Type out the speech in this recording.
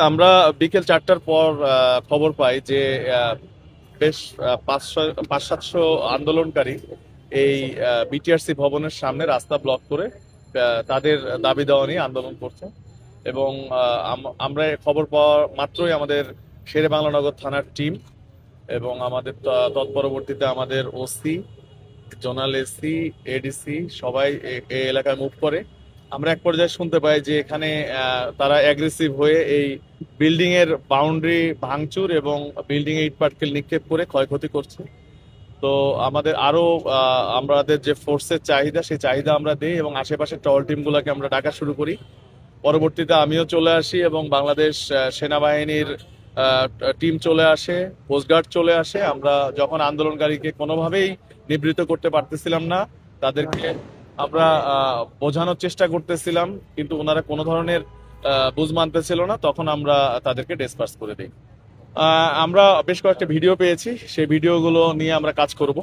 আমরা বিকেল 4টার পর খবর পাই যে বেশ 500-700 আন্দোলনকারী এই বিটিআরসি ভবনের সামনে রাস্তা ব্লক করে তাদের দাবি দেওয়া নিয়ে আন্দোলন করছে। এবং আমরা খবর পাওয়া মাত্রই আমাদের শেরে বাংলানগর থানার টিম এবং আমাদের তৎপরবর্তীতে আমাদের ওসি, জোনাল এসি, এডিসি সবাই এই এলাকায় মুভ করে। আমরা এক পর্যায়ে শুনতে পাই যে এখানে তারা অ্যাগ্রেসিভ হয়ে এই বিল্ডিং এর বাউন্ডারি ভাঙচুর এবং বিল্ডিং এ ইট পাটকেল নিক্ষেপ করে ক্ষয়ক্ষতি করছে। তো আমাদের আরো আমাদের যে ফোর্সের চাহিদা সেই চাহিদা আমরা দিই এবং আশেপাশের টহল টিমগুলোকে আমরা ডাকা শুরু করি। পরবর্তীতে আমিও চলে আসি এবং বাংলাদেশ সেনাবাহিনীর টিম চলে আসে, কোস্টগার্ড চলে আসে। আমরা যখন আন্দোলনকারীকে কোনোভাবেই নিবৃত্ত করতে পারতেছিলাম না, তাদেরকে আমরা বোঝানোর চেষ্টা করতেছিলাম, কিন্তু ওনারা কোনো ধরনের বুঝ মানতেছিল না, তখন আমরা তাদেরকে ডিসপার্স করে দিই। আমরা বেশ কয়েকটা ভিডিও পেয়েছি, সেই ভিডিওগুলো নিয়ে আমরা কাজ করব।